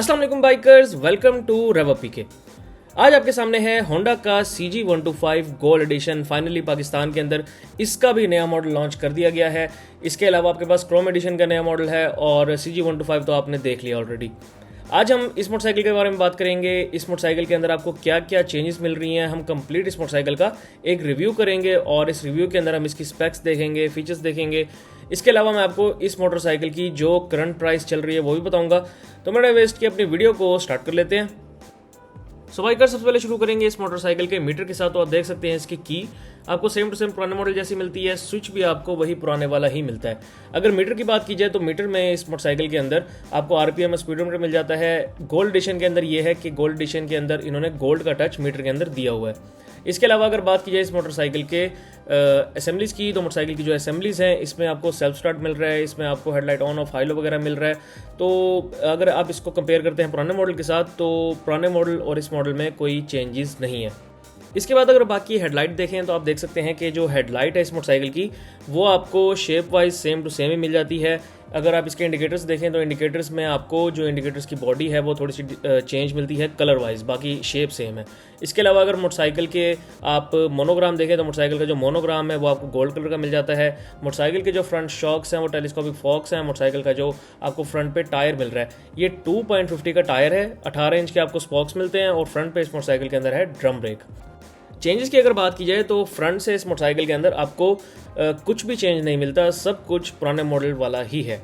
अस्सलाम वालेकुम bikers, welcome to रेवा पीके। आज आपके सामने है होंडा का CG125 gold edition. Finally Pakistan के अंदर इसका भी नया मॉडल लॉन्च कर दिया गया है। इसके अलावा आपके पास क्रोम एडिशन का नया मॉडल है और CG125 तो आपने देख लिया ऑलरेडी। आज हम इस मोटरसाइकिल के बारे में बात करेंगे। इस मोटरसाइकिल के अंदर आपको क्या क्या चेंजेस मिल रही हैं, हम कंप्लीट इस मोटरसाइकिल का एक रिव्यू करेंगे और इस रिव्यू के अंदर हम इसकी स्पेक्स देखेंगे, फीचर्स देखेंगे। इसके अलावा मैं आपको इस मोटरसाइकिल की जो करंट प्राइस चल रही है वो भी बताऊंगा। तो मैंने वेस्ट की अपनी वीडियो को स्टार्ट कर लेते हैं। सो बाइकर, सबसे पहले शुरू करेंगे इस मोटरसाइकिल के मीटर के साथ। तो आप देख सकते हैं इसकी की आपको सेम टू सेम पुराने मॉडल जैसी मिलती है। स्विच भी आपको वही पुराने वाला ही मिलता है। अगर मीटर की बात की जाए तो मीटर में इस मोटरसाइकिल के अंदर आपको RPM स्पीडोमीटर मिल जाता है। गोल्ड एडिशन के अंदर ये है कि गोल्ड एडिशन के अंदर इन्होंने गोल्ड का टच मीटर के अंदर दिया हुआ है। इसके अलावा अगर बात की जाए इस मोटरसाइकिल के असेंबलीज की, तो मोटरसाइकिल की जो असेंबलीज हैं इसमें आपको सेल्फ स्टार्ट मिल रहा है, इसमें आपको headlight on off high low वगैरह मिल रहा है। तो अगर आप इसको कंपेयर करते हैं पुराने मॉडल के साथ तो पुराने मॉडल और इस मॉडल में कोई चेंजेस नहीं है। इसके बाद अगर बाकी हेडलाइट देखें तो आप देख सकते हैं कि जो हेडलाइट है इस मोटरसाइकिल की वो आपको shape wise same to same ही मिल जाती है। अगर आप इसके इंडिकेटर्स देखें तो इंडिकेटर्स में आपको जो इंडिकेटर्स की बॉडी है वो थोड़ी सी चेंज मिलती है कलर वाइज, बाकी शेप सेम है। इसके अलावा अगर मोटरसाइकिल के आप मोनोग्राम देखें तो मोटरसाइकिल का जो मोनोग्राम है वो आपको गोल्ड कलर का मिल जाता है। मोटरसाइकिल के जो फ्रंट शॉक्स हैं वो टेलीस्कोपिक फॉक्स हैं। मोटरसाइकिल का जो आपको फ्रंट पे टायर मिल रहा है ये 2.50 का टायर है, 18 इंच के आपको स्पॉक्स मिलते हैं और फ्रंट पे इस मोटरसाइकिल के अंदर है ड्रम ब्रेक। चेंजेस की अगर बात की जाए तो फ्रंट से इस मोटरसाइकिल के अंदर आपको कुछ भी चेंज नहीं मिलता, सब कुछ पुराने मॉडल वाला ही है।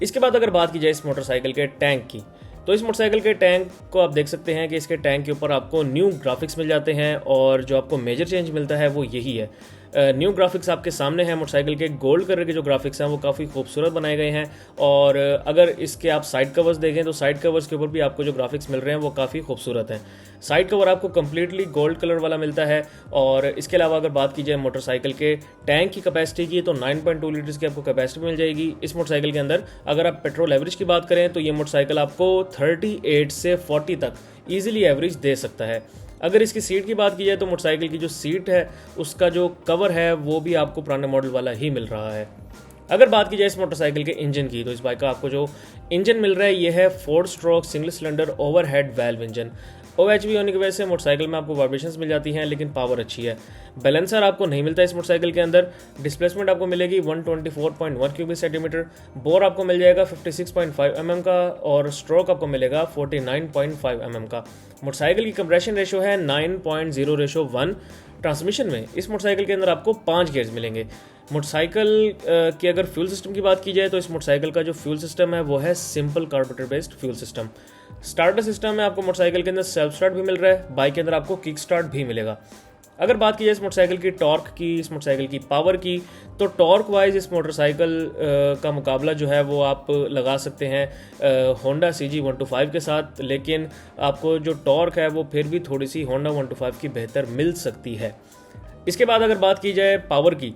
इसके बाद अगर बात की जाए इस मोटरसाइकिल के टैंक की, तो इस मोटरसाइकिल के टैंक को आप देख सकते हैं कि इसके टैंक के ऊपर आपको न्यू ग्राफिक्स मिल जाते हैं और जो आपको मेजर चेंज मिलता है वो यही है। न्यू ग्राफिक्स आपके सामने हैं। मोटरसाइकिल के गोल्ड कलर के जो ग्राफिक्स हैं वो काफ़ी खूबसूरत बनाए गए हैं और अगर इसके आप साइड कवर्स देखें तो साइड कवर्स के ऊपर भी आपको जो ग्राफिक्स मिल रहे हैं वो काफ़ी खूबसूरत हैं। साइड कवर आपको कम्प्लीटली गोल्ड कलर वाला मिलता है। और इसके अलावा अगर बात की जाए मोटरसाइकिल के टैंक की कैपेसिटी की तो 9.2 लीटर्स की आपको कैपेसिटी मिल जाएगी इस मोटरसाइकिल के अंदर। अगर आप पेट्रोल एवरेज की बात करें तो ये मोटरसाइकिल आपको 38 से 40 तक ईजिली एवरेज दे सकता है। अगर इसकी सीट की बात की जाए तो मोटरसाइकिल की जो सीट है उसका जो कवर है वो भी आपको पुराने मॉडल वाला ही मिल रहा है। अगर बात की जाए इस मोटरसाइकिल के इंजन की तो इस बाइक का आपको जो इंजन मिल रहा है ये है 4 stroke single cylinder overhead valve engine. OHV होने की वजह से मोटरसाइकिल में आपको वाइब्रेशंस मिल जाती हैं लेकिन पावर अच्छी है। बैलेंसर आपको नहीं मिलता इस मोटरसाइकिल के अंदर। डिस्प्लेसमेंट आपको मिलेगी 124.1 क्यूबिक सेंटीमीटर। बोर आपको मिल जाएगा 56.5 mm का और स्ट्रोक आपको मिलेगा 49.5 mm का। मोटरसाइकिल की कंप्रेशन रेशो है 9.0:1। ट्रांसमिशन में इस मोटरसाइकिल के अंदर आपको 5 गियर्स मिलेंगे। मोटरसाइकिल की अगर फ्यूल सिस्टम की बात की जाए तो इस मोटरसाइकिल का जो फ्यूल सिस्टम है वो है simple carburettor based fuel system. Starter system में आपको मोटरसाइकिल के अंदर सेल्फ स्टार्ट भी मिल रहा है, बाइक के अंदर आपको किक स्टार्ट भी मिलेगा। अगर बात की जाए इस मोटरसाइकिल की टॉर्क की, इस मोटरसाइकिल की पावर की, तो टॉर्क वाइज इस मोटरसाइकिल का मुकाबला जो है वो आप लगा सकते हैं होंडा CG125 के साथ, लेकिन आपको जो टॉर्क है वो फिर भी थोड़ी सी होंडा 125 की बेहतर मिल सकती है। इसके बाद अगर बात की जाए पावर की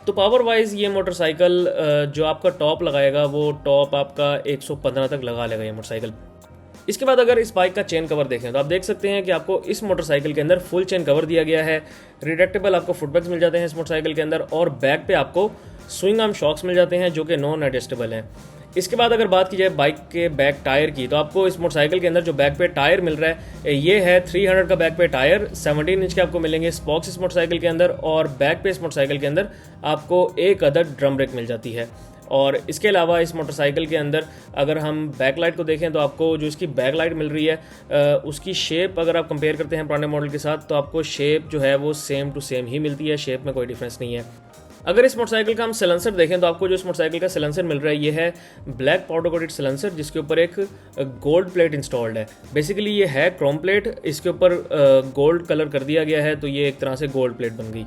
तो पावर वाइज ये मोटरसाइकिल जो आपका टॉप लगाएगा वो टॉप आपका 115 तक लगा लेगा ये मोटरसाइकिल। इसके बाद अगर इस बाइक का चेन कवर देखें तो आप देख सकते हैं कि आपको इस मोटरसाइकिल के अंदर फुल चेन कवर दिया गया है। रिडक्टेबल आपको फुटबैग्स मिल जाते हैं इस मोटरसाइकिल के अंदर और बैक पे आपको स्विंग आर्म शॉक्स मिल जाते हैं जो कि नॉन एडजस्टेबल हैं। इसके बाद अगर बात की जाए बाइक के बैक टायर की तो आपको इस मोटरसाइकिल के अंदर जो बैक पे टायर मिल रहा है ये है 300 का बैक पे टायर। 17 इंच के आपको मिलेंगे स्पॉक्स इस मोटरसाइकिल के अंदर और बैक पे इस मोटरसाइकिल के अंदर आपको एक अदद ड्रम ब्रेक मिल जाती है। और इसके अलावा इस मोटरसाइकिल के अंदर अगर हम बैक लाइट को देखें तो आपको जो इसकी बैक लाइट मिल रही है उसकी शेप अगर आप कंपेयर करते हैं पुराने मॉडल के साथ तो आपको शेप जो है वो सेम टू सेम ही मिलती है, शेप में कोई डिफरेंस नहीं है। अगर इस मोटरसाइकिल का हम सिलेंसर देखें तो आपको जो इस मोटरसाइकिल का सिलेंसर मिल रहा है ये है ब्लैक पाउडर कोटेड सिलेंसर जिसके ऊपर एक गोल्ड प्लेट इंस्टॉल्ड है। बेसिकली ये है क्रोम प्लेट, इसके ऊपर गोल्ड कलर कर दिया गया है तो ये एक तरह से गोल्ड प्लेट बन गई।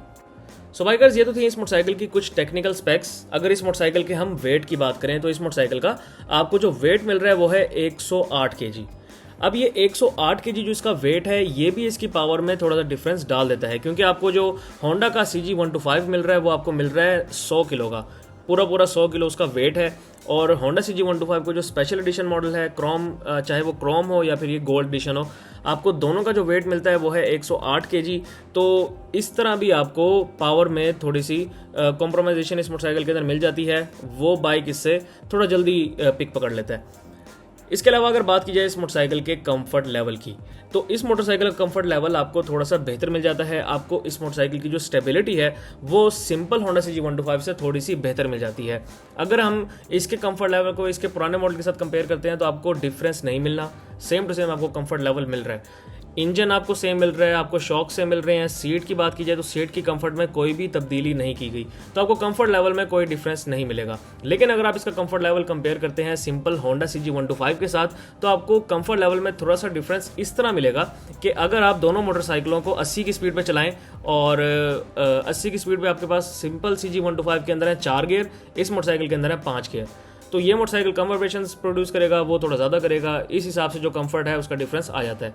सो बाइकर्स, ये तो थी इस मोटरसाइकिल की कुछ टेक्निकल स्पेक्स। अगर इस मोटरसाइकिल के हम वेट की बात करें तो इस मोटरसाइकिल का आपको जो वेट मिल रहा है वो है 108 kg। अब ये 108 kg जो इसका वेट है ये भी इसकी पावर में थोड़ा सा डिफरेंस डाल देता है क्योंकि आपको जो होंडा का CG125 मिल रहा है वो आपको मिल रहा है 100 किलो का, पूरा 100 किलो उसका वेट है। और होंडा CG125 को जो स्पेशल एडिशन मॉडल है क्रोम, चाहे वो क्रोम हो या फिर ये गोल्ड एडिशन हो, आपको दोनों का जो वेट मिलता है वो है 108 kg। तो इस तरह भी आपको पावर में थोड़ी सी कॉम्प्रोमाइजेशन इस मोटरसाइकिल के अंदर मिल जाती है, वो बाइक इससे थोड़ा जल्दी पिक पकड़ लेता है। इसके अलावा अगर बात की जाए इस मोटरसाइकिल के कंफर्ट लेवल की, तो इस मोटरसाइकिल का कंफर्ट लेवल आपको थोड़ा सा बेहतर मिल जाता है। आपको इस मोटरसाइकिल की जो स्टेबिलिटी है वो सिंपल होंडा CG125 से थोड़ी सी बेहतर मिल जाती है। अगर हम इसके कंफर्ट लेवल को इसके पुराने मॉडल के साथ कंपेयर करते हैं तो आपको डिफरेंस नहीं मिलना, सेम टू सेम आपको कंफर्ट लेवल मिल रहा है। इंजन आपको सेम मिल रहा है, आपको शॉक से मिल रहे हैं। सीट की बात की जाए तो सीट की कंफर्ट में कोई भी तब्दीली नहीं की गई, तो आपको कंफर्ट लेवल में कोई डिफरेंस नहीं मिलेगा। लेकिन अगर आप इसका कंफर्ट लेवल कंपेयर करते हैं सिंपल होंडा CG125 के साथ, तो आपको कंफर्ट लेवल में थोड़ा सा डिफरेंस इस तरह मिलेगा कि अगर आप दोनों मोटरसाइकिलों को 80 की स्पीड पर चलाएं और 80 की स्पीड पर आपके पास सिंपल CG125 के अंदर है 4 गियर, इस मोटरसाइकिल के अंदर है 5 गियर, तो ये मोटरसाइकिल कम वाइब्रेशंस प्रोड्यूस करेगा, वो थोड़ा ज़्यादा करेगा। इस हिसाब से जो कंफर्ट है उसका डिफरेंस आ जाता है।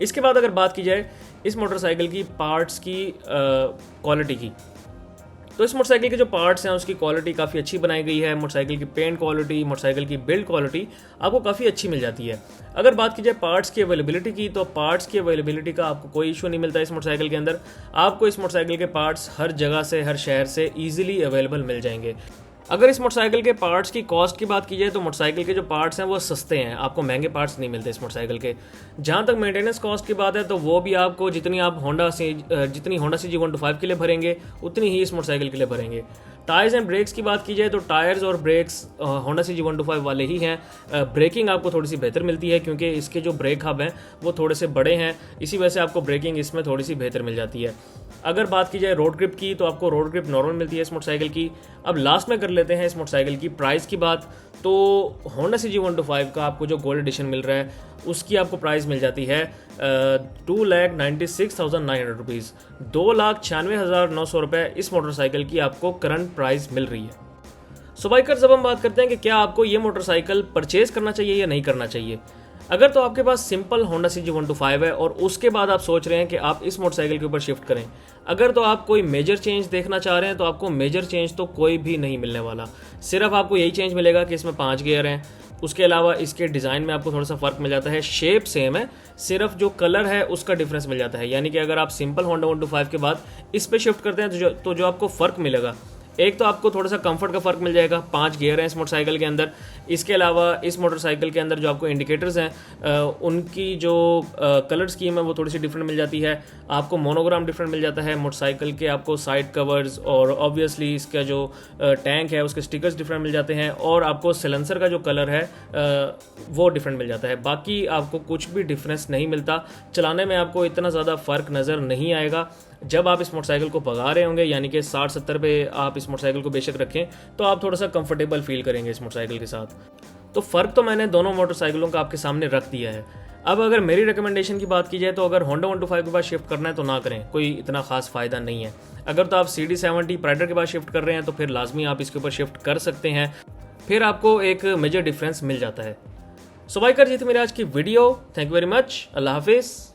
इसके बाद अगर बात की जाए इस मोटरसाइकिल की पार्ट्स की क्वालिटी की, तो इस मोटरसाइकिल के जो पार्ट्स हैं उसकी क्वालिटी काफ़ी अच्छी बनाई गई है। मोटरसाइकिल की पेंट क्वालिटी, मोटरसाइकिल की बिल्ड क्वालिटी आपको काफ़ी अच्छी मिल जाती है। अगर बात की जाए पार्ट्स की अवेलेबिलिटी की, तो पार्ट्स की अवेलेबिलिटी का आपको कोई इशू नहीं मिलता इस मोटरसाइकिल के अंदर। आपको इस मोटरसाइकिल के पार्ट्स हर जगह से, हर शहर से ईजिली अवेलेबल मिल जाएंगे। अगर इस मोटरसाइकिल के पार्ट्स की कॉस्ट की बात की जाए तो मोटरसाइकिल के जो पार्ट्स हैं वो सस्ते हैं, आपको महंगे पार्ट्स नहीं मिलते इस मोटरसाइकिल के। जहाँ तक मेंटेनेंस कॉस्ट की बात है तो वो भी आपको जितनी होंडा CG125 के लिए भरेंगे उतनी ही इस मोटरसाइकिल के लिए भरेंगे। टायर्स एंड ब्रेक्स की बात की जाए तो टायर्स और ब्रेक्स होंडा CG125 वाले ही हैं। ब्रेकिंग आपको थोड़ी सी बेहतर मिलती है क्योंकि इसके जो ब्रेक हब हैं वो थोड़े से बड़े हैं, इसी वजह से आपको ब्रेकिंग इसमें थोड़ी सी बेहतर मिल जाती है। अगर बात की जाए रोड ग्रिप की, तो आपको रोड ग्रिप नॉर्मल मिलती है इस मोटरसाइकिल की। अब लास्ट में कर लेते हैं इस मोटरसाइकिल की प्राइस की बात। तो होंडा CG125 का आपको जो गोल्ड एडिशन मिल रहा है उसकी आपको प्राइस मिल जाती है 2,96,900 रुपीज़, 2,96,900 रुपये इस मोटरसाइकिल की आपको करंट प्राइस मिल रही है। सो बाइकर्स, जब हम बात करते हैं कि क्या आपको ये मोटरसाइकिल परचेज करना चाहिए या नहीं करना चाहिए, अगर तो आपके पास सिंपल होंडा CG125 है और उसके बाद आप सोच रहे हैं कि आप इस मोटरसाइकिल के ऊपर शिफ्ट करें, अगर तो आप कोई मेजर चेंज देखना चाह रहे हैं तो आपको मेजर चेंज तो कोई भी नहीं मिलने वाला। सिर्फ आपको यही चेंज मिलेगा कि इसमें 5 गियर हैं, उसके अलावा इसके डिज़ाइन में आपको थोड़ा सा फ़र्क मिल जाता है। शेप सेम है, सिर्फ जो कलर है उसका डिफरेंस मिल जाता है। यानी कि अगर आप सिंपल होंडा 125 के बाद इस पर शिफ्ट करते हैं तो जो आपको फ़र्क मिलेगा, एक तो आपको थोड़ा सा कंफर्ट का फ़र्क मिल जाएगा, 5 गियर हैं इस मोटरसाइकिल के अंदर। इसके अलावा इस मोटरसाइकिल के अंदर जो आपको इंडिकेटर्स हैं उनकी जो कलर स्कीम है वो थोड़ी सी डिफरेंट मिल जाती है। आपको मोनोग्राम डिफरेंट मिल जाता है मोटरसाइकिल के, आपको साइड कवर्स और ऑब्वियसली इसका जो टैंक है उसके स्टिकर्स डिफरेंट मिल जाते हैं, और आपको सिलेंसर का जो कलर है वो डिफरेंट मिल जाता है। बाकी आपको कुछ भी डिफरेंस नहीं मिलता, चलाने में आपको इतना ज़्यादा फ़र्क नज़र नहीं आएगा। जब आप इस मोटरसाइकिल को भगा रहे होंगे, यानी कि 60-70 पे आप इस मोटरसाइकिल को बेशक रखें, तो आप थोड़ा सा कंफर्टेबल फील करेंगे इस मोटरसाइकिल के साथ। तो फ़र्क तो मैंने दोनों मोटरसाइकिलों का आपके सामने रख दिया है। अब अगर मेरी रिकमेंडेशन की बात की जाए तो अगर होंडा 125 के बाद शिफ्ट करना है तो ना करें, कोई इतना खास फ़ायदा नहीं है। अगर तो आप CD70 प्राइडर के बाद शिफ्ट कर रहे हैं तो फिर लाजमी आप इसके ऊपर शिफ्ट कर सकते हैं, फिर आपको एक मेजर डिफरेंस मिल जाता है। सो बाइकर, जी थी मेरी आज की video. Thank you very much. अल्लाह हाफिज़।